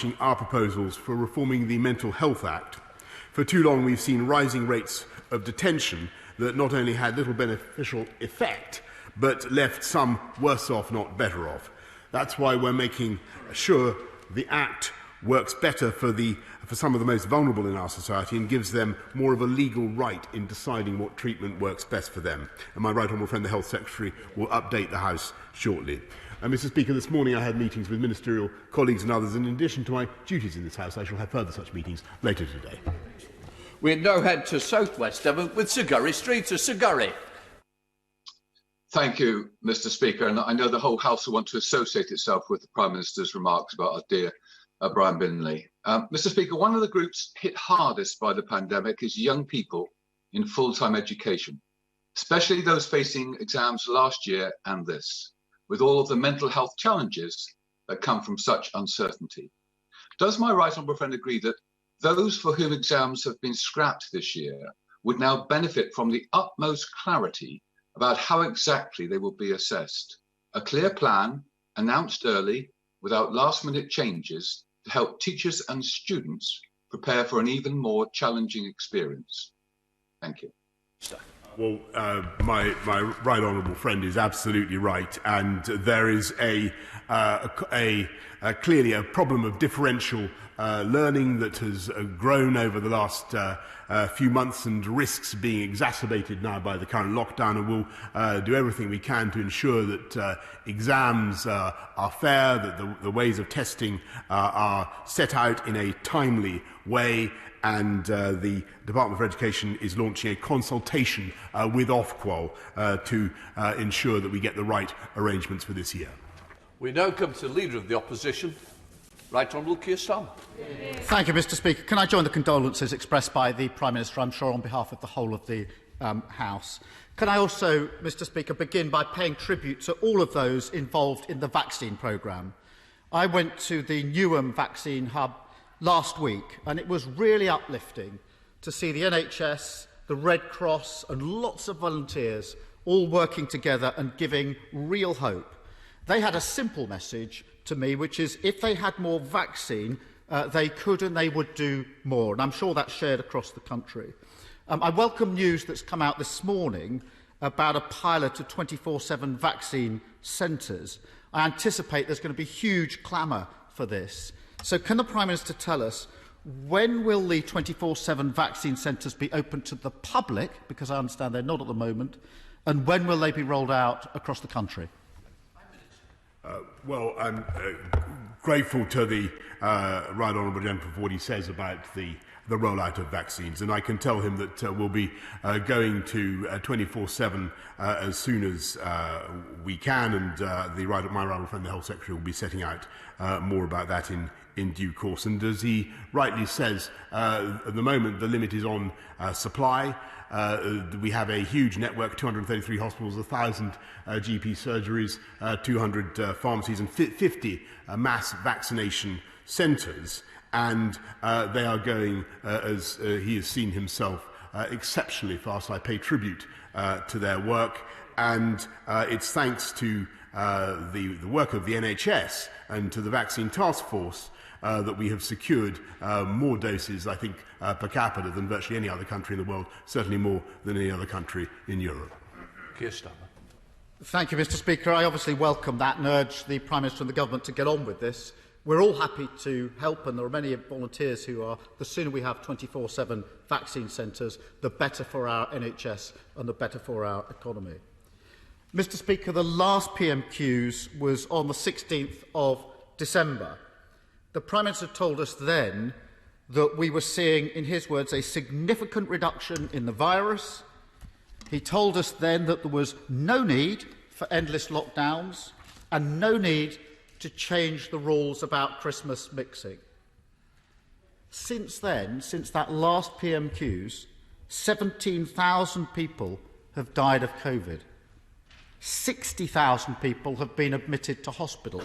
publishing our proposals for reforming the Mental Health Act. For too long we've seen rising rates of detention that not only had little beneficial effect, but left some worse off, not better off. That's why we're making sure the Act works better for some of the most vulnerable in our society and gives them more of a legal right in deciding what treatment works best for them. And my right honourable friend, the Health Secretary, will update the House shortly. Mr. Speaker, this morning I had meetings with ministerial colleagues and others, and in addition to my duties in this House, I shall have further such meetings later today. We now head to South West Devon with Sir Gurry Street. Sir Gurry. Thank you, Mr. Speaker. And I know the whole House will want to associate itself with the Prime Minister's remarks about our dear Brian Binley. Mr. Speaker, one of the groups hit hardest by the pandemic is young people in full-time education, especially those facing exams last year and this, with all of the mental health challenges that come from such uncertainty. Does my right honourable friend agree that those for whom exams have been scrapped this year would now benefit from the utmost clarity about how exactly they will be assessed? A clear plan, announced early, without last-minute changes, to help teachers and students prepare for an even more challenging experience. Thank you. Well, my right honourable friend is absolutely right, and there is clearly a problem of differential learning that has grown over the last few months and risks being exacerbated now by the current lockdown, and we'll do everything we can to ensure that exams are fair, that the ways of testing are set out in a timely way, and the Department for Education is launching a consultation with Ofqual to ensure that we get the right arrangements for this year. We now come to the Leader of the Opposition, Right Honourable Keir Starmer. Thank you, Mr. Speaker. Can I join the condolences expressed by the Prime Minister, I'm sure, on behalf of the whole of the House? Can I also, Mr. Speaker, begin by paying tribute to all of those involved in the vaccine programme? I went to the Newham vaccine hub last week, and it was really uplifting to see the NHS, the Red Cross and lots of volunteers all working together and giving real hope. They had a simple message to me, which is if they had more vaccine, they could and they would do more, and I'm sure that's shared across the country. I welcome news that's come out this morning about a pilot of 24/7 vaccine centres. I anticipate there's going to be huge clamour for this. So can the Prime Minister tell us when will the 24/7 vaccine centres be open to the public, because I understand they're not at the moment, and when will they be rolled out across the country? Well, I'm grateful to the right honourable gentleman for what he says about the rollout of vaccines, and I can tell him that we'll be going to 24/7 as soon as we can, and my right friend, the Health Secretary, will be setting out more about that in due course. And as he rightly says, at the moment the limit is on supply. We have a huge network, 233 hospitals, 1,000 GP surgeries, 200 pharmacies and 50 mass vaccination centres. And they are going, as he has seen himself, exceptionally fast. I pay tribute to their work, and it's thanks to the work of the NHS and to the Vaccine Task Force that we have secured more doses, I think, per capita than virtually any other country in the world, certainly more than any other country in Europe. Keir Starmer. Thank you, Mr. Speaker. I obviously welcome that and urge the Prime Minister and the Government to get on with this. We're all happy to help, and there are many volunteers who are. The sooner we have 24/7 vaccine centres, the better for our NHS and the better for our economy. Mr. Speaker, the last PMQs was on the 16th of December. The Prime Minister told us then that we were seeing, in his words, a significant reduction in the virus. He told us then that there was no need for endless lockdowns and no need to change the rules about Christmas mixing. Since then, since that last PMQs, 17,000 people have died of COVID. 60,000 people have been admitted to hospital.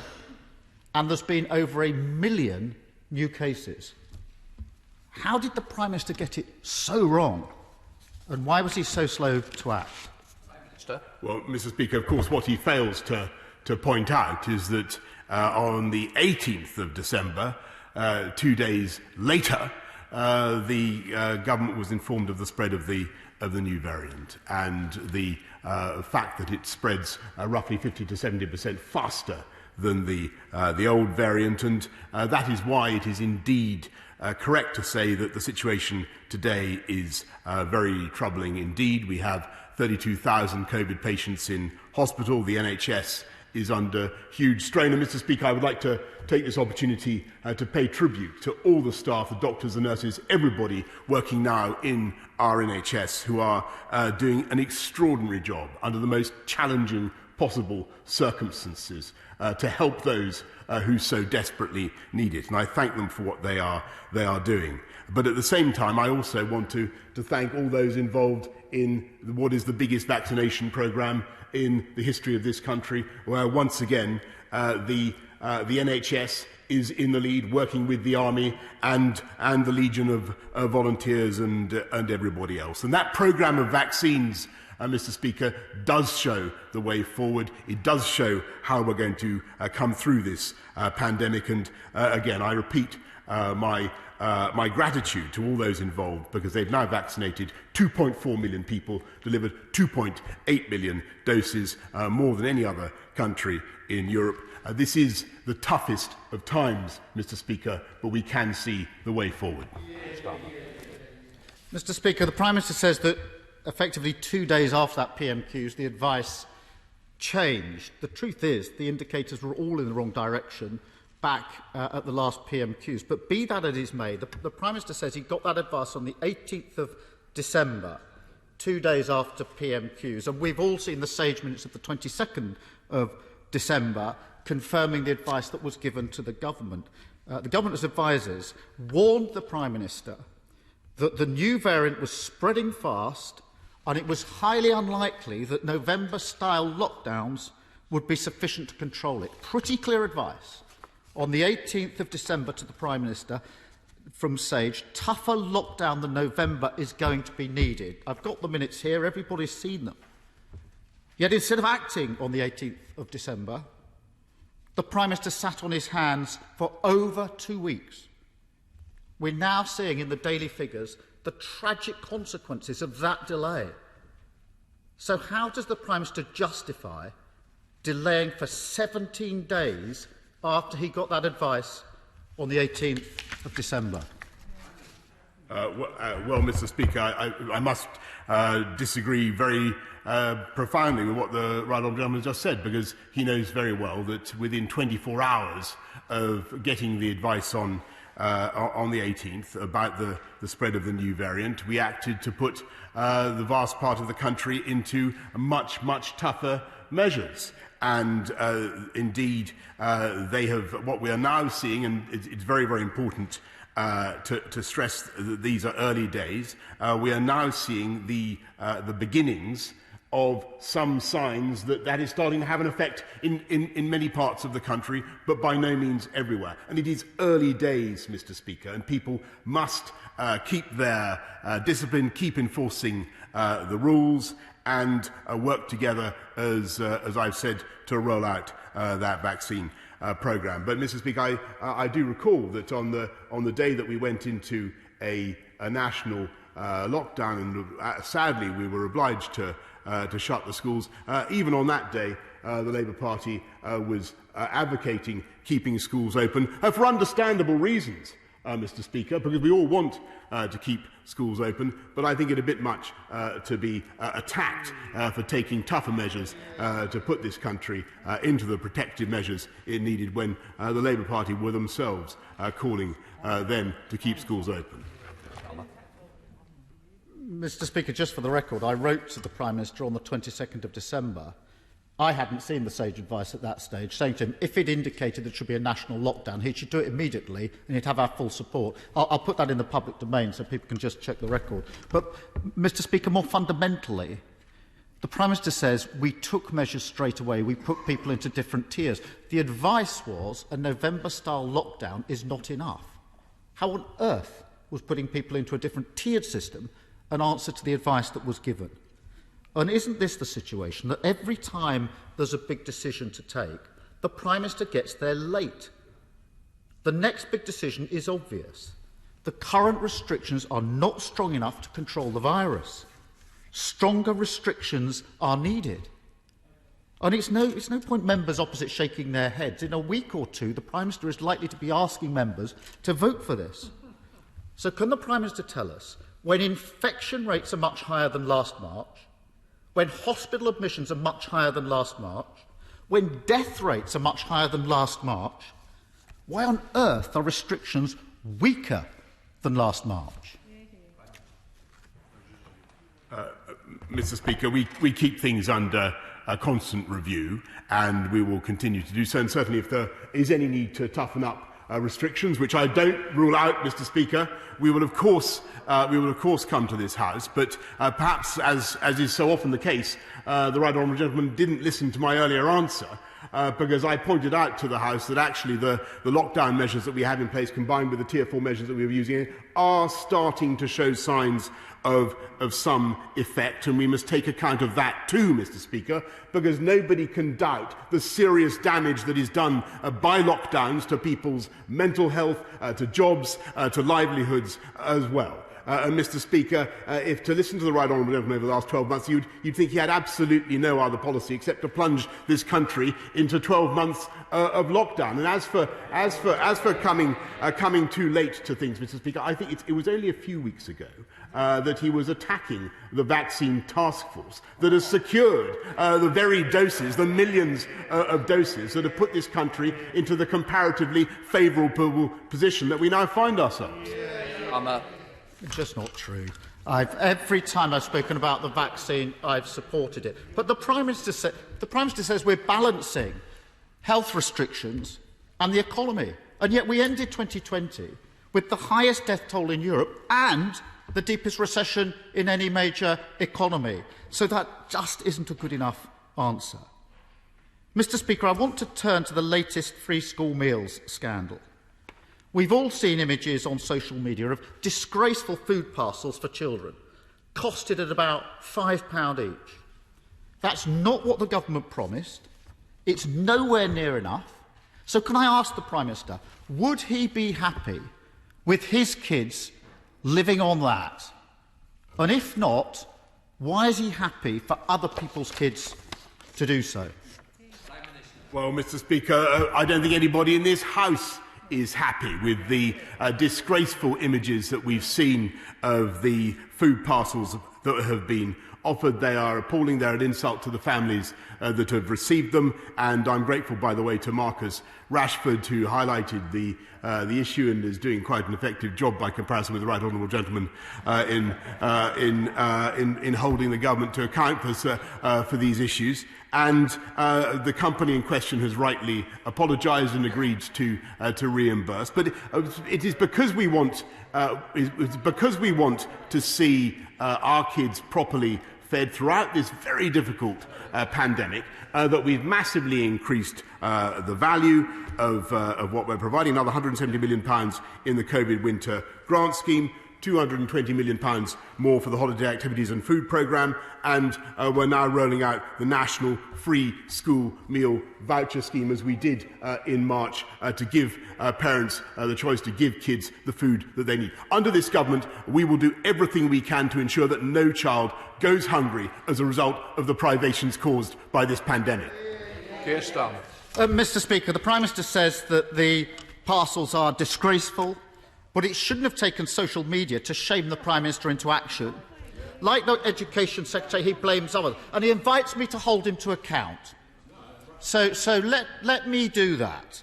And there's been over 1 million new cases. How did the Prime Minister get it so wrong? And why was he so slow to act? Well, Mr. Speaker, of course, what he fails to point out is that on the 18th of December, 2 days later, the government was informed of the spread of the new variant and the fact that it spreads roughly 50 to 70% faster than the old variant, and that is why it is indeed correct to say that the situation today is very troubling indeed. We have 32,000 COVID patients in hospital. The NHS is under huge strain. And Mr. Speaker, I would like to take this opportunity to pay tribute to all the staff, the doctors, the nurses, everybody working now in our NHS who are doing an extraordinary job under the most challenging possible circumstances to help those who so desperately need it. And I thank them for what they are doing. But at the same time, I also want to thank all those involved in what is the biggest vaccination programme in the history of this country, where once again the NHS is in the lead, working with the Army and the Legion of volunteers and everybody else. And that programme of vaccines, Mr. Speaker, does show the way forward. It does show how we're going to come through this pandemic. And again, I repeat my gratitude to all those involved, because they've now vaccinated 2.4 million people, delivered 2.8 million doses, more than any other country in Europe. This is the toughest of times, Mr. Speaker, but we can see the way forward. Mr. Speaker, the Prime Minister says that effectively 2 days after that PMQs, the advice changed. The truth is, the indicators were all in the wrong direction back at the last PMQs. But be that as it may, the Prime Minister says he got that advice on the 18th of December, 2 days after PMQs. And we've all seen the Sage minutes of the 22nd of December confirming the advice that was given to the government. The government's advisers warned the Prime Minister that the new variant was spreading fast and it was highly unlikely that November-style lockdowns would be sufficient to control it. Pretty clear advice on the 18th of December to the Prime Minister from Sage. Tougher lockdown than November is going to be needed. I've got the minutes here, everybody's seen them. Yet instead of acting on the 18th of December, the Prime Minister sat on his hands for over 2 weeks. We're now seeing in the daily figures the tragic consequences of that delay. So how does the Prime Minister justify delaying for 17 days after he got that advice on the 18th of December? Well, Mr. Speaker, I must disagree very profoundly with what the right honourable gentleman just said, because he knows very well that within 24 hours of getting the advice on the 18th about the spread of the new variant, we acted to put the vast part of the country into much, much tougher measures. And indeed, they have, what we are now seeing, and it's very, very important to stress that these are early days, we are now seeing the beginnings of some signs that is starting to have an effect in many parts of the country, but by no means everywhere. And it is early days, Mr. Speaker, and people must keep their discipline, keep enforcing the rules, and work together, as I've said, to roll out that vaccine programme. But, Mr. Speaker, I do recall that on the day that we went into a national lockdown, and sadly we were obliged to shut the schools, even on that day the Labour Party was advocating keeping schools open for understandable reasons, Mr. Speaker, because we all want to keep schools open, but I think it a bit much to be attacked for taking tougher measures to put this country into the protective measures it needed when the Labour Party were themselves calling then to keep schools open. Mr. Speaker, just for the record, I wrote to the Prime Minister on the 22nd of December. I hadn't seen the Sage advice at that stage, saying to him, if it indicated there should be a national lockdown, he should do it immediately and he'd have our full support. I'll put that in the public domain so people can just check the record. But, Mr. Speaker, more fundamentally, the Prime Minister says we took measures straight away, we put people into different tiers. The advice was a November-style lockdown is not enough. How on earth was putting people into a different tiered system an answer to the advice that was given? And isn't this the situation that every time there's a big decision to take, the Prime Minister gets there late? The next big decision is obvious. The current restrictions are not strong enough to control the virus. Stronger restrictions are needed. And it's no point members opposite shaking their heads. In a week or two, the Prime Minister is likely to be asking members to vote for this. So can the Prime Minister tell us, when infection rates are much higher than last March, when hospital admissions are much higher than last March, when death rates are much higher than last March, why on earth are restrictions weaker than last March? Mr. Speaker, we keep things under a constant review, and we will continue to do so. And certainly, if there is any need to toughen up restrictions, which I don't rule out, Mr. Speaker, we will of course come to this House. But perhaps, as is so often the case, the right honourable gentleman didn't listen to my earlier answer. Because I pointed out to the House that actually the lockdown measures that we have in place, combined with the Tier 4 measures that we were using, are starting to show signs of some effect, and we must take account of that too, Mr. Speaker, because nobody can doubt the serious damage that is done by lockdowns to people's mental health, to jobs, to livelihoods as well. And Mr. Speaker, if to listen to the right honourable gentleman over the last 12 months, you'd think he had absolutely no other policy except to plunge this country into 12 months of lockdown. And as for coming too late to things, Mr. Speaker, I think it was only a few weeks ago that he was attacking the vaccine task force that has secured the very doses, the millions of doses that have put this country into the comparatively favourable position that we now find ourselves. It's just not true. Every time I've spoken about the vaccine, I've supported it. But the Prime Minister says we're balancing health restrictions and the economy. And yet we ended 2020 with the highest death toll in Europe and the deepest recession in any major economy. So that just isn't a good enough answer. Mr. Speaker, I want to turn to the latest free school meals scandal. We've all seen images on social media of disgraceful food parcels for children, costed at about £5 each. That's not what the government promised. It's nowhere near enough. So can I ask the Prime Minister, would he be happy with his kids living on that? And if not, why is he happy for other people's kids to do so? Well, Mr. Speaker, I don't think anybody in this House is happy with the disgraceful images that we've seen of the food parcels that have been offered. They are appalling. They're an insult to the families that have received them. And I'm grateful, by the way, to Marcus Rashford, who highlighted the issue and is doing quite an effective job by comparison with the right honourable gentleman in holding the government to account for these issues. And the company in question has rightly apologised and agreed to reimburse. But it is because we want to see our kids properly fed throughout this very difficult pandemic that we've massively increased the value of what we're providing. Another £170 million in the COVID winter grant scheme. £220 million more for the holiday activities and food programme, and we're now rolling out the national free school meal voucher scheme, as we did in March, to give parents the choice to give kids the food that they need. Under this government, we will do everything we can to ensure that no child goes hungry as a result of the privations caused by this pandemic. Keir Starmer. Mr. Speaker, the Prime Minister says that the parcels are disgraceful, but it shouldn't have taken social media to shame the Prime Minister into action. Like the Education Secretary, he blames others, and he invites me to hold him to account. So let me do that.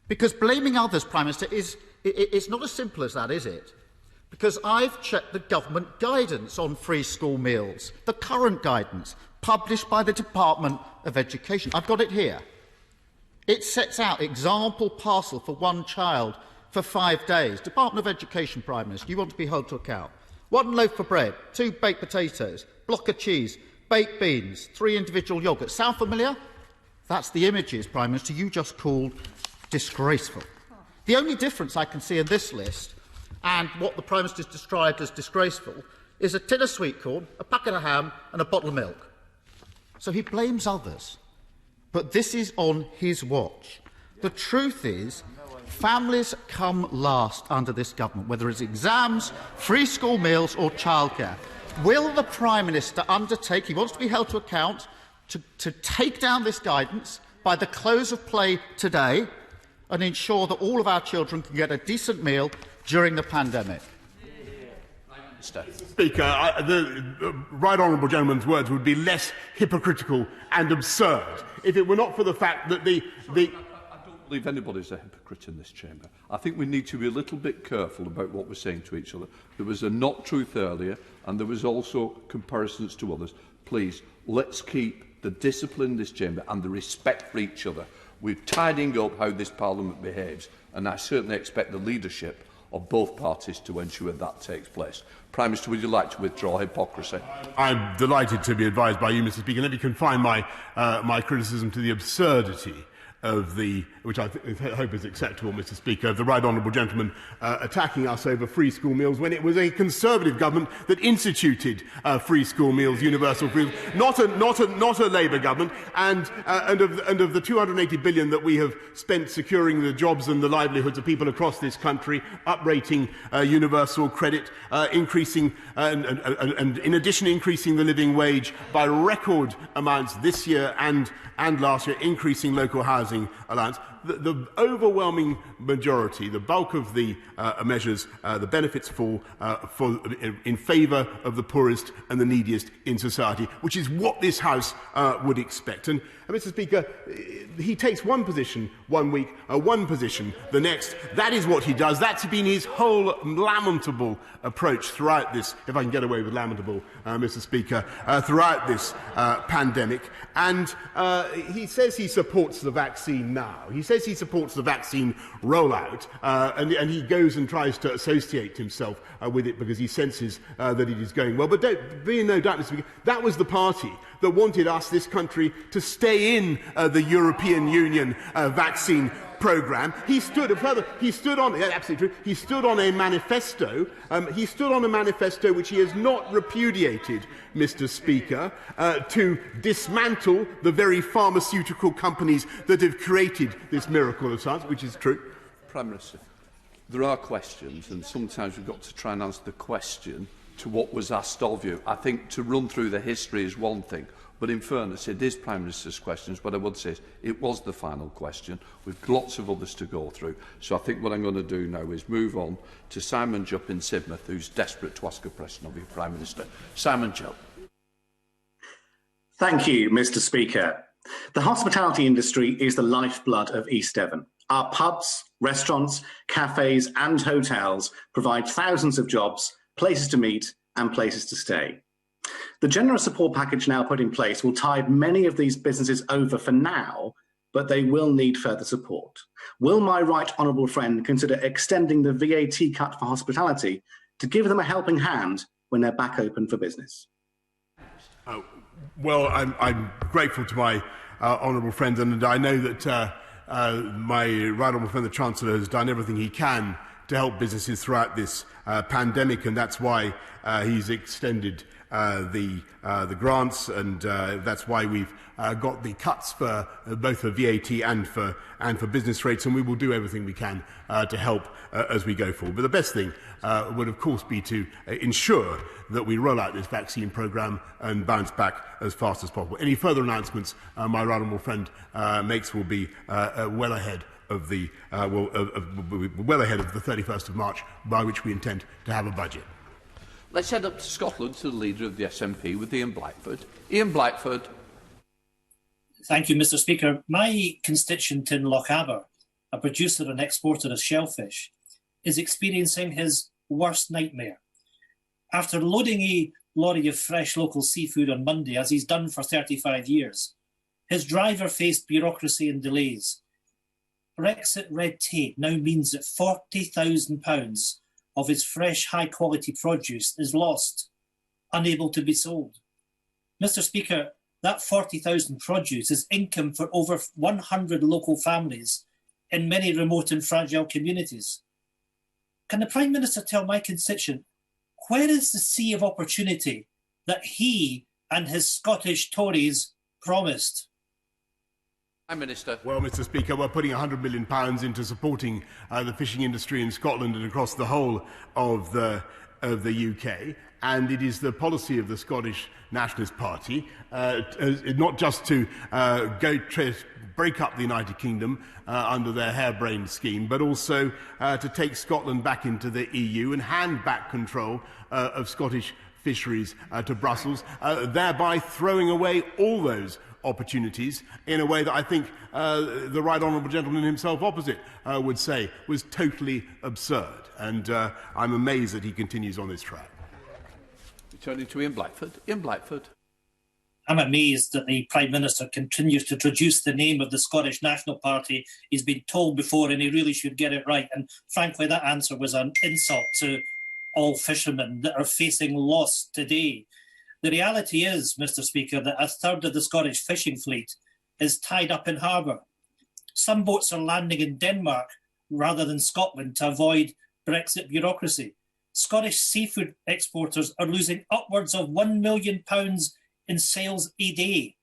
Because blaming others, Prime Minister, it's not as simple as that, is it? Because I've checked the government guidance on free school meals, the current guidance, published by the Department of Education. I've got it here. It sets out example parcel for one child for 5 days. Department of Education, Prime Minister, you want to be held to account. 1 loaf of bread, 2 baked potatoes, block of cheese, baked beans, 3 individual yoghurts. Sound familiar? That's the images, Prime Minister, you just called disgraceful. The only difference I can see in this list and what the Prime Minister has described as disgraceful is a tin of sweet corn, a packet of ham and a bottle of milk. So he blames others. But this is on his watch. The truth is families come last under this government, whether it's exams, free school meals or childcare. Will the Prime Minister undertake, he wants to be held to account, to take down this guidance by the close of play today and ensure that all of our children can get a decent meal during the pandemic? Speaker, the right honourable gentleman's words would be less hypocritical and absurd if it were not for the fact that I don't believe anybody's a hypocrite in this chamber. I think we need to be a little bit careful about what we're saying to each other. There was a not truth earlier, and there was also comparisons to others. Please, let's keep the discipline in this chamber and the respect for each other. We're tidying up how this Parliament behaves, and I certainly expect the leadership of both parties to ensure that takes place. Prime Minister, would you like to withdraw hypocrisy? I'm delighted to be advised by you, Mr. Speaker. Let me confine my criticism to the absurdity of the, which I hope is acceptable, Mr. Speaker, of the right honourable gentleman attacking us over free school meals when it was a Conservative government that instituted free school meals, universal free meals, not a Labour government, and of the 280 billion that we have spent securing the jobs and the livelihoods of people across this country, uprating universal credit, increasing and in addition increasing the living wage by record amounts this year and last year, increasing local housing allowance. The overwhelming majority, the bulk of the measures, the benefits fall in favour of the poorest and the neediest in society, which is what this House would expect. And Mr. Speaker, he takes one position one week, one position the next. That is what he does. That's been his whole lamentable approach throughout this, if I can get away with lamentable, Mr. Speaker, throughout this pandemic. And he says he supports the vaccine now. He says he supports the vaccine rollout, and he goes and tries to associate himself with it because he senses that it is going well. But don't be in no doubt, Mr. Speaker, that was the party that wanted us, this country, to stay in the European Union vaccine programme. He stood on, yeah, absolutely true, he stood on a manifesto, which he has not repudiated, Mr. Speaker, to dismantle the very pharmaceutical companies that have created this miracle of science, which is true. Prime Minister, there are questions, and sometimes we've got to try and answer the question to what was asked of you. I think to run through the history is one thing, but in fairness, it is Prime Minister's questions. What I would say is it was the final question. We've lots of others to go through. So I think what I'm going to do now is move on to Simon Jupp in Sidmouth, who's desperate to ask a question of you, Prime Minister. Simon Jupp. Thank you, Mr. Speaker. The hospitality industry is the lifeblood of East Devon. Our pubs, restaurants, cafes and hotels provide thousands of jobs, places to meet and places to stay. The generous support package now put in place will tide many of these businesses over for now, but they will need further support. Will my right honourable friend consider extending the VAT cut for hospitality to give them a helping hand when they're back open for business? Well, I'm grateful to my honourable friends, and I know that my right honourable friend, the Chancellor, has done everything he can to help businesses throughout this pandemic, and that's why he's extended the grants, and that's why we've got the cuts for both for VAT and for business rates, and we will do everything we can to help as we go forward. But the best thing would, of course, be to ensure that we roll out this vaccine programme and bounce back as fast as possible. Any further announcements my right honourable friend makes will be well ahead of the well ahead of the 31st of March, by which we intend to have a budget. Let's head up to Scotland to the leader of the SNP with Ian Blackford. Ian Blackford. Thank you, Mr. Speaker. My constituent in Lochaber, a producer and exporter of shellfish, is experiencing his worst nightmare. After loading a lorry of fresh local seafood on Monday, as he's done for 35 years, his driver faced bureaucracy and delays. Brexit red tape now means that £40,000 of his fresh, high-quality produce is lost, unable to be sold. Mr. Speaker, that 40,000 produce is income for over 100 local families in many remote and fragile communities. Can the Prime Minister tell my constituent, where is the sea of opportunity that he and his Scottish Tories promised? Prime Minister. Well, Mr. Speaker, we're putting £100 million into supporting the fishing industry in Scotland and across the whole of the UK. And it is the policy of the Scottish Nationalist Party not just to break up the United Kingdom under their harebrained scheme, but also to take Scotland back into the EU and hand back control of Scottish fisheries to Brussels, thereby throwing away all those opportunities in a way that I think the right honourable gentleman himself opposite would say was totally absurd. And I'm amazed that he continues on this track. Returning to Ian Blackford. Ian Blackford. I'm amazed that the Prime Minister continues to traduce the name of the Scottish National Party. He's been told before and he really should get it right. And frankly, that answer was an insult to all fishermen that are facing loss today. The reality is, Mr. Speaker, that a third of the Scottish fishing fleet is tied up in harbour. Some boats are landing in Denmark rather than Scotland to avoid Brexit bureaucracy. Scottish seafood exporters are losing upwards of £1 million in sales a day.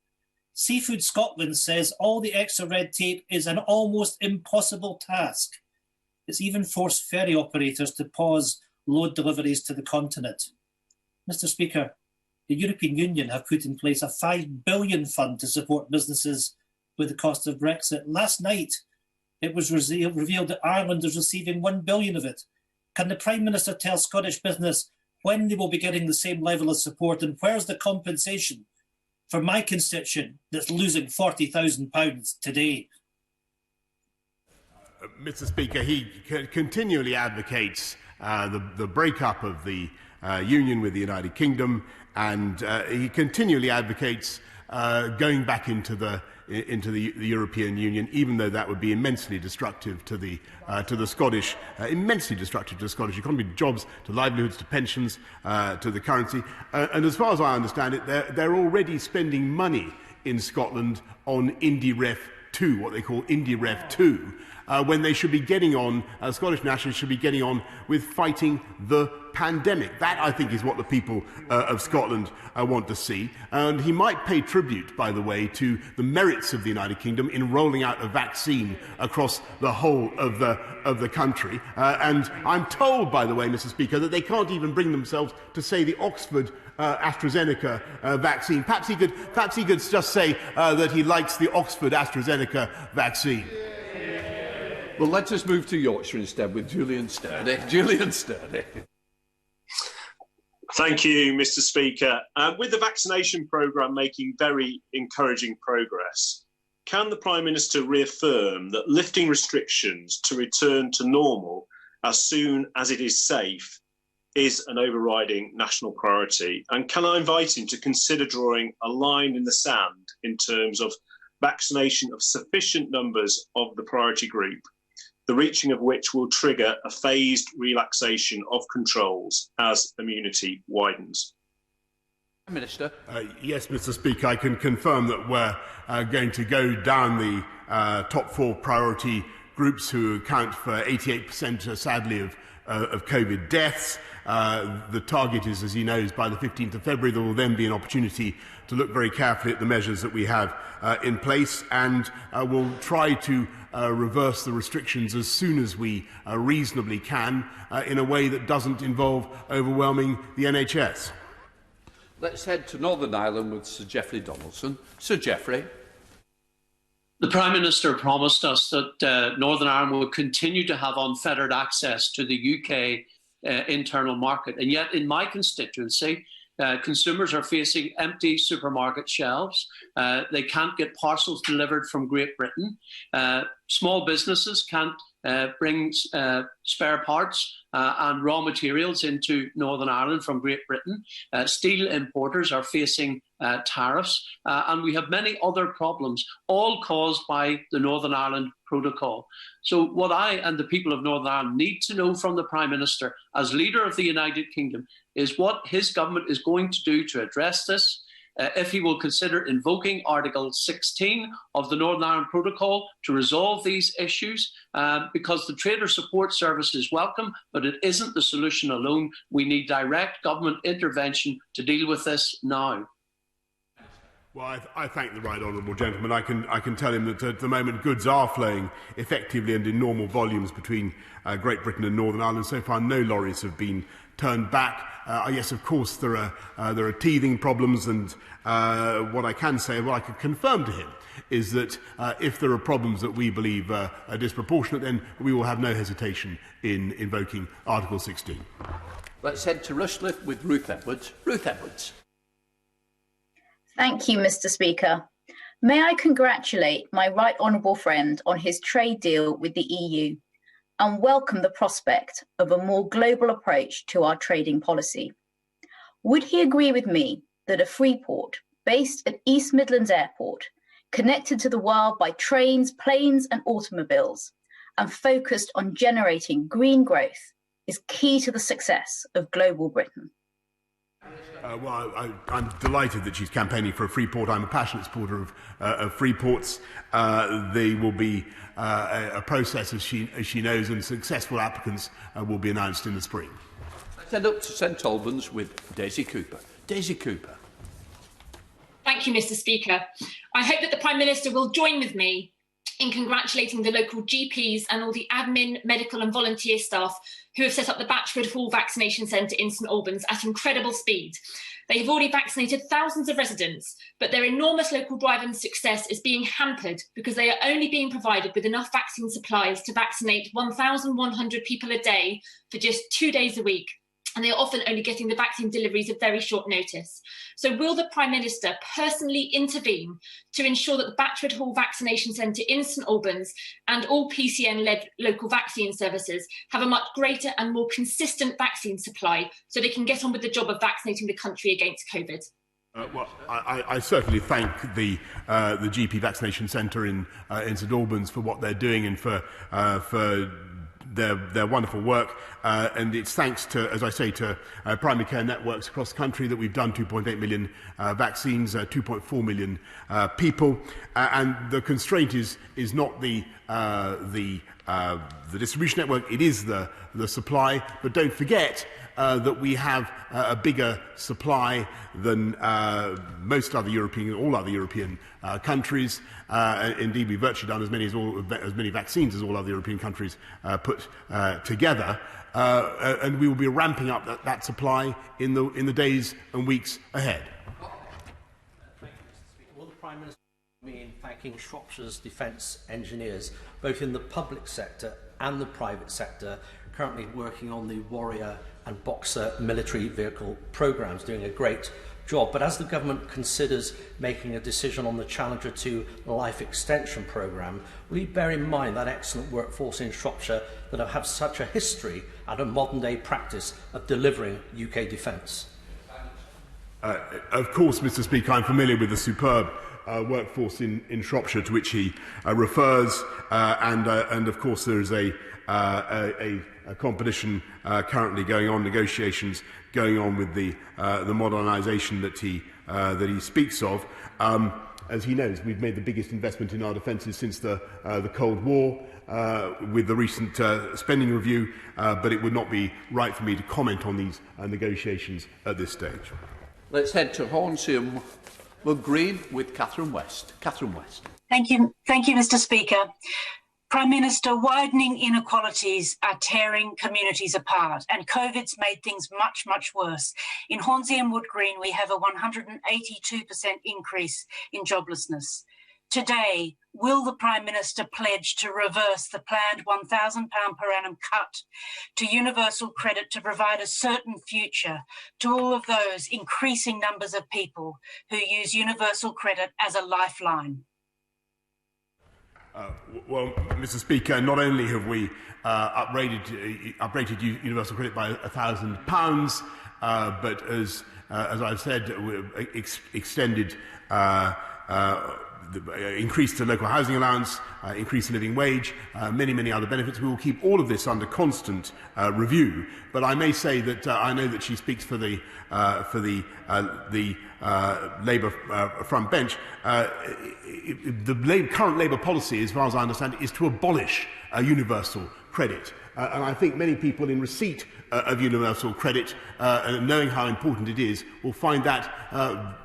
Seafood Scotland says all the extra red tape is an almost impossible task. It's even forced ferry operators to pause load deliveries to the continent. Mr. Speaker, the European Union have put in place a £5 billion fund to support businesses with the cost of Brexit. Last night, it was revealed that Ireland is receiving £1 billion of it. Can the Prime Minister tell Scottish business when they will be getting the same level of support, and where's the compensation for my constituent that's losing £40,000 today? Mr. Speaker, he continually advocates the breakup of the union with the United Kingdom, and he continually advocates going back into the European Union, even though that would be immensely destructive to the Scottish, immensely destructive to the Scottish economy, to jobs, to livelihoods, to pensions, to the currency. And as far as I understand it, they're already spending money in Scotland on IndyRef 2, what they call IndyRef 2, when they should be getting on, Scottish nationalists should be getting on with fighting the pandemic. That, I think, is what the people of Scotland want to see. And he might pay tribute, by the way, to the merits of the United Kingdom in rolling out a vaccine across the whole of the country. And I'm told, by the way, Mr. Speaker, that they can't even bring themselves to say the Oxford AstraZeneca vaccine. Perhaps he could just say that he likes the Oxford AstraZeneca vaccine. Well, let us move to Yorkshire instead with Julian Sturdy. Julian Sturdy. Thank you, Mr. Speaker. With the vaccination programme making very encouraging progress, can the Prime Minister reaffirm that lifting restrictions to return to normal as soon as it is safe is an overriding national priority? And can I invite him to consider drawing a line in the sand in terms of vaccination of sufficient numbers of the priority group, the reaching of which will trigger a phased relaxation of controls as immunity widens? Minister. Yes, Mr. Speaker, I can confirm that we're going to go down the top four priority groups who account for 88%, sadly, of COVID deaths. The target is, as he knows, by the 15th of February. There will then be an opportunity to look very carefully at the measures that we have in place, and we'll try to reverse the restrictions as soon as we reasonably can in a way that doesn't involve overwhelming the NHS. Let's head to Northern Ireland with Sir Geoffrey Donaldson. Sir Geoffrey. The Prime Minister promised us that Northern Ireland will continue to have unfettered access to the UK internal market. And yet in my constituency, consumers are facing empty supermarket shelves. They can't get parcels delivered from Great Britain. Small businesses can't bring spare parts and raw materials into Northern Ireland from Great Britain. Steel importers are facing tariffs, and we have many other problems, all caused by the Northern Ireland Protocol. So what I and the people of Northern Ireland need to know from the Prime Minister, as leader of the United Kingdom, is what his government is going to do to address this. If he will consider invoking Article 16 of the Northern Ireland Protocol to resolve these issues, because the Trader Support Service is welcome, but it isn't the solution alone. We need direct government intervention to deal with this now. Well, I thank the right honourable gentleman. I can tell him that at the moment goods are flowing effectively and in normal volumes between Great Britain and Northern Ireland. So far, no lorries have been turned back. Yes, of course, there are teething problems, and what I can say, what I can confirm to him, is that if there are problems that we believe are disproportionate, then we will have no hesitation in invoking Article 16. Let's head to Rushcliffe with Ruth Edwards. Ruth Edwards. Thank you, Mr. Speaker. May I congratulate my right honourable friend on his trade deal with the EU and welcome the prospect of a more global approach to our trading policy. Would he agree with me that a free port based at East Midlands Airport, connected to the world by trains, planes and automobiles, and focused on generating green growth is key to the success of global Britain? I'm delighted that she's campaigning for a free port. I'm a passionate supporter of free ports. They will be a process, as she knows, and successful applicants will be announced in the spring. Let's head up to St Albans with Daisy Cooper. Daisy Cooper. Thank you, Mr. Speaker. I hope that the Prime Minister will join with me in congratulating the local GPs and all the admin, medical and volunteer staff who have set up the Batchford Hall Vaccination Centre in St Albans at incredible speed. They have already vaccinated thousands of residents, but their enormous local drive and success is being hampered because they are only being provided with enough vaccine supplies to vaccinate 1,100 people a day for just 2 days a week. And they are often only getting the vaccine deliveries at very short notice. So will the Prime Minister personally intervene to ensure that the Batchford Hall Vaccination Centre in St Albans and all PCN-led local vaccine services have a much greater and more consistent vaccine supply so they can get on with the job of vaccinating the country against COVID? I certainly thank the GP Vaccination Centre in St Albans for what they're doing and for their wonderful work, and it's thanks to, as I say, to primary care networks across the country that we've done 2.8 million vaccines, 2.4 million people, and the constraint is not the distribution network, it is the supply. But don't forget that we have a bigger supply than most other European, all other European countries. Indeed, we've virtually done as many vaccines as all other European countries put together, and we will be ramping up that supply in the days and weeks ahead. Thank you, Mr. Speaker. Will the Prime Minister join me in thanking Shropshire's defence engineers, both in the public sector and the private sector, currently working on the Warrior and Boxer military vehicle programmes, doing a great job. But as the government considers making a decision on the Challenger 2 life extension programme, will you bear in mind that excellent workforce in Shropshire that have such a history and a modern-day practice of delivering UK defence? Of course, Mr. Speaker, I'm familiar with the superb workforce in Shropshire to which he refers, and of course there is a competition currently going on, negotiations going on with the modernisation that he speaks of. As he knows, we've made the biggest investment in our defences since the Cold War, with the recent spending review, but it would not be right for me to comment on these negotiations at this stage. Let's head to Hornsey and Green with Catherine West. Catherine West. Thank you, Mr. Speaker. Prime Minister, widening inequalities are tearing communities apart, and COVID's made things much, much worse. In Hornsey and Wood Green, we have a 182% increase in joblessness. Today, will the Prime Minister pledge to reverse the planned £1,000 per annum cut to universal credit to provide a certain future to all of those increasing numbers of people who use universal credit as a lifeline? Well, Mr. Speaker, not only have we upgraded universal credit by £1,000, but as I've said, extended, increased the local housing allowance, increased the living wage, many other benefits. We will keep all of this under constant review. But I may say that I know that she speaks for the Labour front bench. The current Labour policy, as far as I understand it, is to abolish universal credit. And I think many people in receipt of universal credit, knowing how important it is, will find that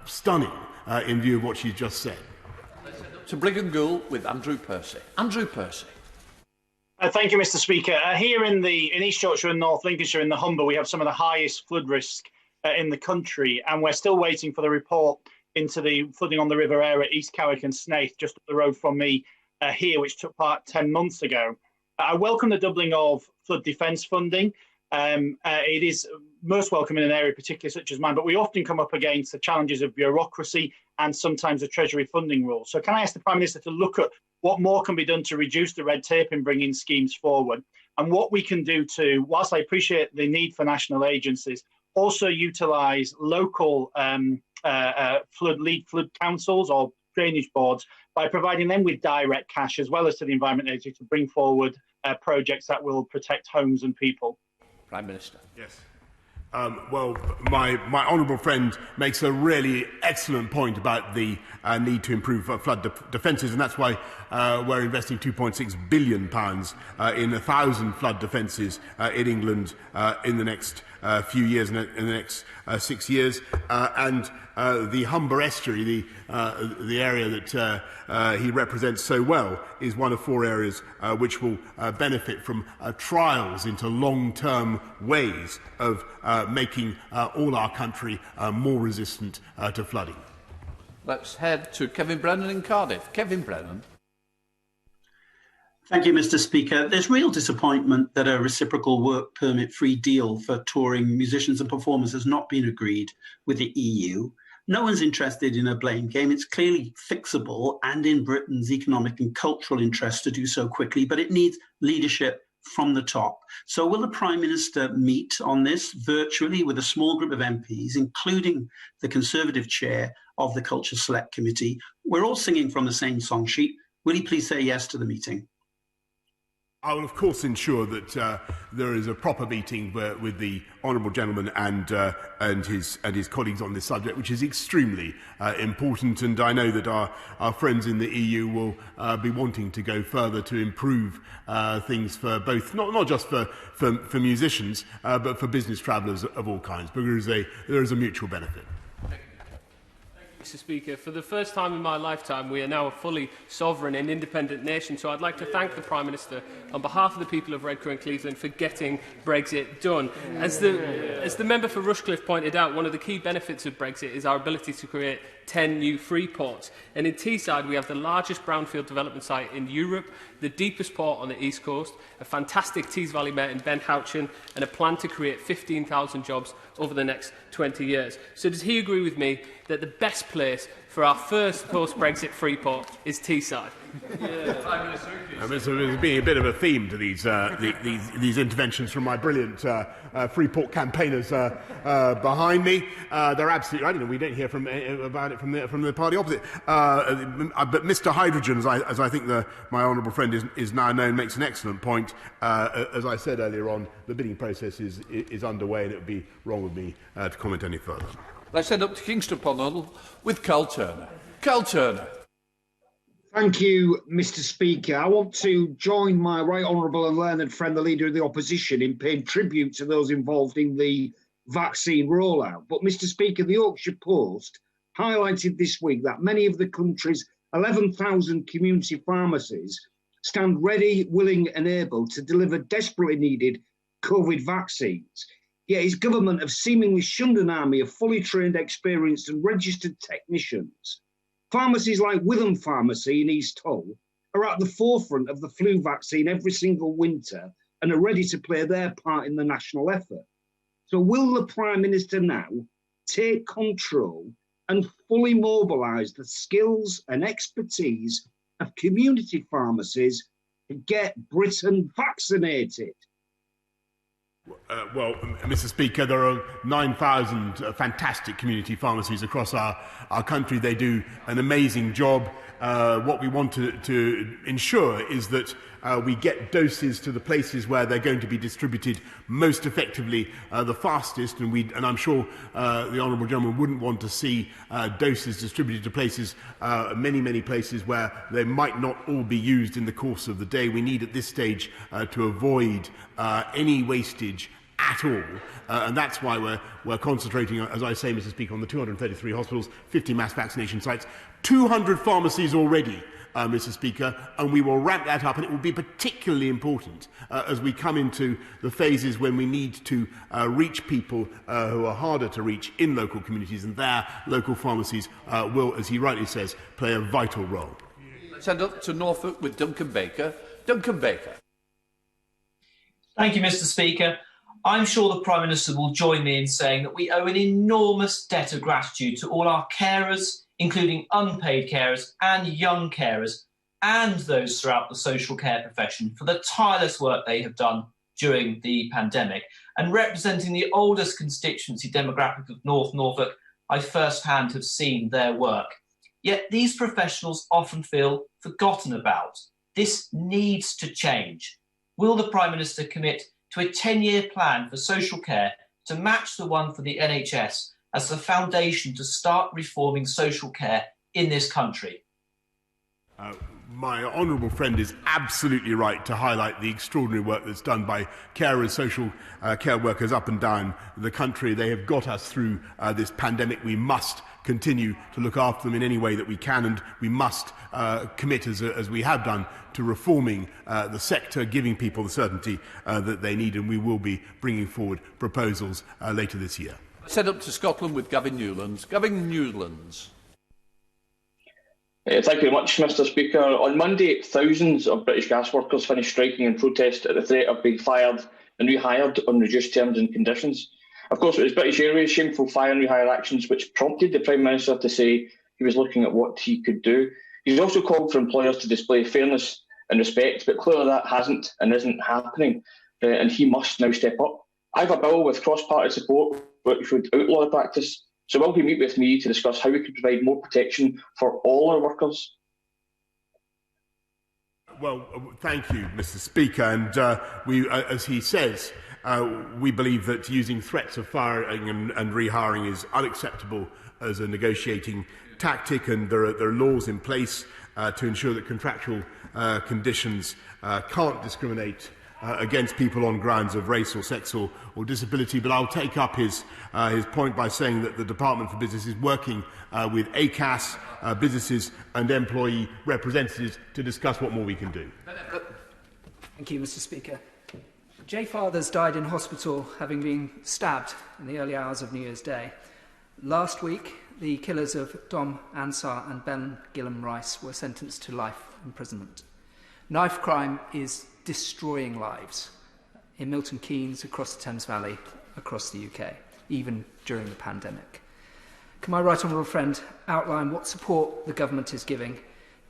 stunning. in view of what she's just said. To Brigham Gould with Andrew Percy. Andrew Percy. Thank you, Mr. Speaker. Here in East Yorkshire and North Lincolnshire in the Humber, we have some of the highest flood risk in the country, and we're still waiting for the report into the flooding on the River Aire at East Carrick and Snaith, just up the road from me here, which took part 10 months ago. I welcome the doubling of flood defence funding. It is most welcome in an area particularly such as mine, but we often come up against the challenges of bureaucracy and sometimes the Treasury funding rules. So can I ask the Prime Minister to look at what more can be done to reduce the red tape in bringing schemes forward, and what we can do to, whilst I appreciate the need for national agencies, also utilise local flood councils or drainage boards by providing them with direct cash as well as to the Environment Agency to bring forward projects that will protect homes and people. Prime Minister. Yes. Well, my honourable friend makes a really excellent point about the need to improve flood defences, and that's why we're investing £2.6 billion in 1,000 flood defences in England in the next few years, in the next 6 years. And the Humber Estuary, the area that he represents so well, is one of 4 areas which will benefit from trials into long-term ways of making all our country more resistant to flooding. Let's head to Kevin Brennan in Cardiff. Kevin Brennan. Thank you, Mr. Speaker. There's real disappointment that a reciprocal work permit-free deal for touring musicians and performers has not been agreed with the EU. No one's interested in a blame game. It's clearly fixable and in Britain's economic and cultural interest to do so quickly, but it needs leadership from the top. So will the Prime Minister meet on this virtually with a small group of MPs, including the Conservative chair of the Culture Select Committee? We're all singing from the same song sheet. Will he please say yes to the meeting? I will, of course, ensure that there is a proper meeting with the honourable gentleman and his colleagues on this subject, which is extremely important. And I know that our friends in the EU will be wanting to go further to improve things for both, not just for musicians, but for business travellers of all kinds. But there is a mutual benefit. Mr. Speaker, for the first time in my lifetime, we are now a fully sovereign and independent nation, so I'd like to thank the Prime Minister on behalf of the people of Redcar and Cleveland for getting Brexit done. As the member for Rushcliffe pointed out, one of the key benefits of Brexit is our ability to create 10 new free ports. And in Teesside, we have the largest brownfield development site in Europe, the deepest port on the East Coast, a fantastic Tees Valley Met in Ben Houchin, and a plan to create 15,000 jobs over the next 20 years. So does he agree with me that the best place for our first post-Brexit free port is Teesside? There's being a bit of a theme to these interventions from my brilliant Freeport campaigners behind me. They're absolutely right. We don't hear about it from the party opposite. But Mr. Hydrogen, as I think my honourable friend is now known, makes an excellent point. As I said earlier on, the bidding process is underway, and it would be wrong of me to comment any further. Let's head up to Kingston upon Hull with Carl Turner. Carl Turner. Thank you, Mr. Speaker. I want to join my right honourable and learned friend, the Leader of the Opposition, in paying tribute to those involved in the vaccine rollout. But, Mr. Speaker, the Yorkshire Post highlighted this week that many of the country's 11,000 community pharmacies stand ready, willing and able to deliver desperately needed COVID vaccines. Yet his government have seemingly shunned an army of fully trained, experienced and registered technicians. Pharmacies like Witham Pharmacy in East Hull are at the forefront of the flu vaccine every single winter and are ready to play their part in the national effort. So will the Prime Minister now take control and fully mobilise the skills and expertise of community pharmacies to get Britain vaccinated? Well, Mr. Speaker, there are 9,000 fantastic community pharmacies across our country. They do an amazing job. What we want to ensure is that we get doses to the places where they're going to be distributed most effectively, the fastest, and I'm sure the honourable gentleman wouldn't want to see doses distributed to places, many places where they might not all be used in the course of the day. We need at this stage to avoid any wastage at all. And that's why we're concentrating, as I say, Mr. Speaker, on the 233 hospitals, 50 mass vaccination sites, 200 pharmacies already, Mr. Speaker, and we will ramp that up, and it will be particularly important as we come into the phases when we need to reach people who are harder to reach in local communities, and their local pharmacies will, as he rightly says, play a vital role. Let's end up to Norfolk with Duncan Baker. Duncan Baker. Thank you, Mr. Speaker. I'm sure the Prime Minister will join me in saying that we owe an enormous debt of gratitude to all our carers, including unpaid carers and young carers, and those throughout the social care profession for the tireless work they have done during the pandemic. And representing the oldest constituency demographic of North Norfolk, I firsthand have seen their work. Yet these professionals often feel forgotten about. This needs to change. Will the Prime Minister commit to a 10-year plan for social care to match the one for the NHS as the foundation to start reforming social care in this country? My honourable friend is absolutely right to highlight the extraordinary work that's done by carers, social care workers up and down the country. They have got us through this pandemic. We must continue to look after them in any way that we can, and we must commit, as we have done, to reforming the sector, giving people the certainty that they need, and we will be bringing forward proposals later this year. Send up to Scotland with Gavin Newlands. Gavin Newlands. Thank you very much, Mr. Speaker. On Monday, thousands of British gas workers finished striking in protest at the threat of being fired and rehired on reduced terms and conditions. Of course, it was British Airways' shameful fire and rehire actions which prompted the Prime Minister to say he was looking at what he could do. He's also called for employers to display fairness and respect, but clearly that hasn't and isn't happening, and he must now step up. I have a bill with cross-party support which would outlaw the practice. So will he meet with me to discuss how we can provide more protection for all our workers? Well, thank you, Mr. Speaker. And we, as he says, we believe that using threats of firing and rehiring is unacceptable as a negotiating tactic, and there are laws in place to ensure that contractual conditions can't discriminate against people on grounds of race or sex or disability. But I'll take up his point by saying that the Department for Business is working with ACAS, businesses and employee representatives to discuss what more we can do. Thank you, Mr. Speaker. Jay Fathers died in hospital having been stabbed in the early hours of New Year's Day. Last week, the killers of Dom Ansar and Ben Gillam Rice were sentenced to life imprisonment. Knife crime is destroying lives in Milton Keynes, across the Thames Valley, across the UK, even during the pandemic. Can my right honourable friend outline what support the government is giving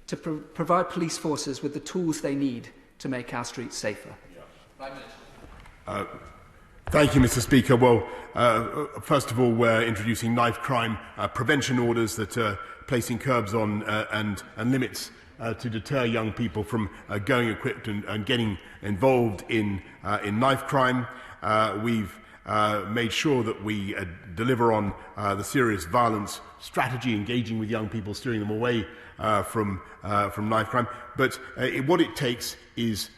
to provide police forces with the tools they need to make our streets safer? Thank you, Mr. Speaker. Well, first of all, we're introducing knife crime prevention orders that are placing curbs on and limits to deter young people from going equipped and getting involved in knife crime. We've made sure that we deliver on the serious violence strategy, engaging with young people, steering them away from knife crime. But what it takes is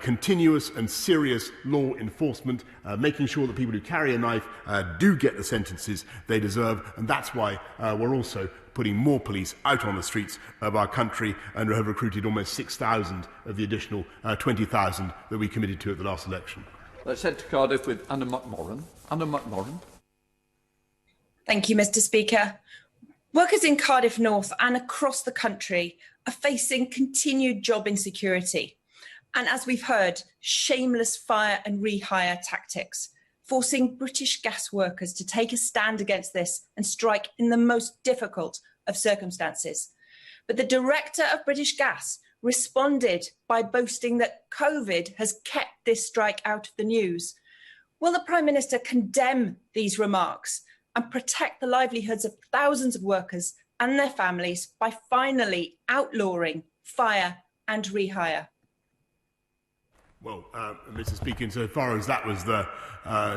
continuous and serious law enforcement, making sure that people who carry a knife do get the sentences they deserve, and that's why we're also putting more police out on the streets of our country, and have recruited almost 6,000 of the additional 20,000 that we committed to at the last election. Let's head to Cardiff with Anna McMorran. Anna McMorran. Thank you, Mr. Speaker. Workers in Cardiff North and across the country are facing continued job insecurity. And as we've heard, shameless fire and rehire tactics, forcing British gas workers to take a stand against this and strike in the most difficult of circumstances. But the director of British Gas responded by boasting that COVID has kept this strike out of the news. Will the Prime Minister condemn these remarks and protect the livelihoods of thousands of workers and their families by finally outlawing fire and rehire? Well, Mr. Speaker, insofar as that was the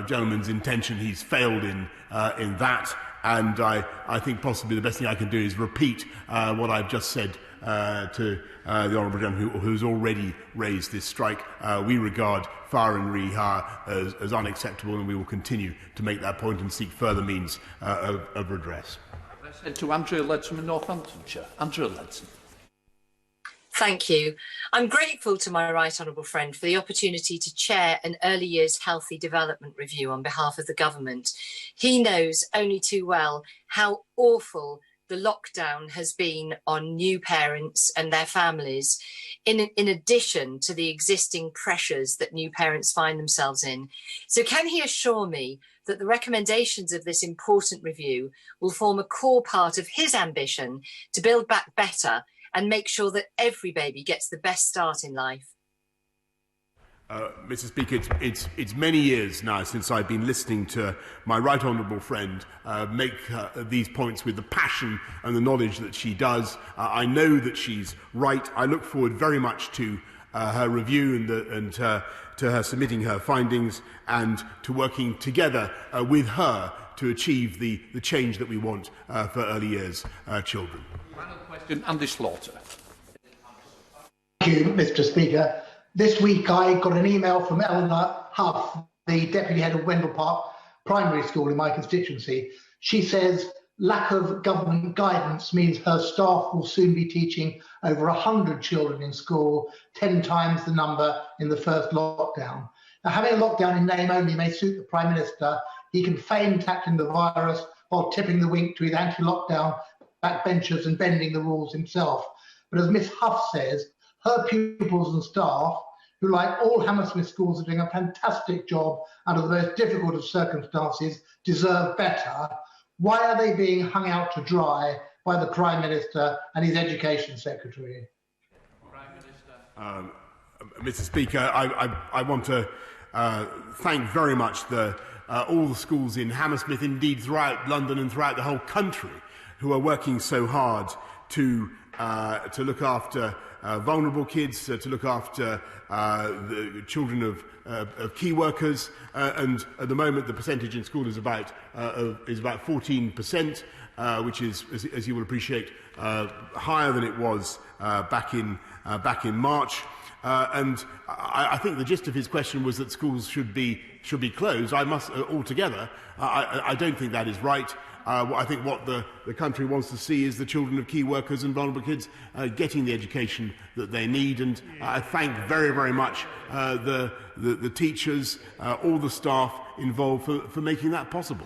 gentleman's intention, he's failed in that, and I think possibly the best thing I can do is repeat what I've just said to the Honourable Gentleman who's already raised this strike. We regard fire and rehire as unacceptable, and we will continue to make that point and seek further means of redress. I said to Andrea Ledson in Northamptonshire. Andrea Ledson. Thank you. I'm grateful to my right honourable friend for the opportunity to chair an early years healthy development review on behalf of the government. He knows only too well how awful the lockdown has been on new parents and their families, in addition to the existing pressures that new parents find themselves in. So can he assure me that the recommendations of this important review will form a core part of his ambition to build back better and make sure that every baby gets the best start in life? Mr. Speaker, it's many years now since I've been listening to my right honourable friend make these points with the passion and the knowledge that she does. I know that she's right. I look forward very much to her review and to her submitting her findings and to working together with her to achieve the change that we want for early years children. Final question, Andy Slaughter. Thank you, Mr. Speaker. This week I got an email from Eleanor Huff, the Deputy Head of Wendell Park Primary School in my constituency. She says lack of government guidance means her staff will soon be teaching over 100 children in school, 10 times the number in the first lockdown. Now, having a lockdown in name only may suit the Prime Minister. He can feign tackling the virus while tipping the wink to his anti-lockdown backbenchers and bending the rules himself. But as Miss Huff says, her pupils and staff, who like all Hammersmith schools are doing a fantastic job under the most difficult of circumstances, deserve better. Why are they being hung out to dry by the Prime Minister and his Education Secretary? Prime Minister. Mr. Speaker, I want to thank very much all the schools in Hammersmith, indeed throughout London and throughout the whole country, who are working so hard to look after vulnerable kids, to look after the children of key workers, and at the moment the percentage in school is about 14%, which is, as you will appreciate, higher than it was back in March. And I think the gist of his question was that schools should be closed. I must altogether. I don't think that is right. I think what the country wants to see is the children of key workers and vulnerable kids getting the education that they need. And I thank very, very much the teachers, all the staff involved for making that possible.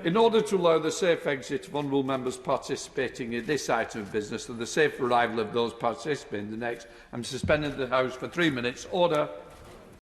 In order to allow the safe exit of honourable members participating in this item of business and the safe arrival of those participating in the next, I'm suspending the House for 3 minutes. Order.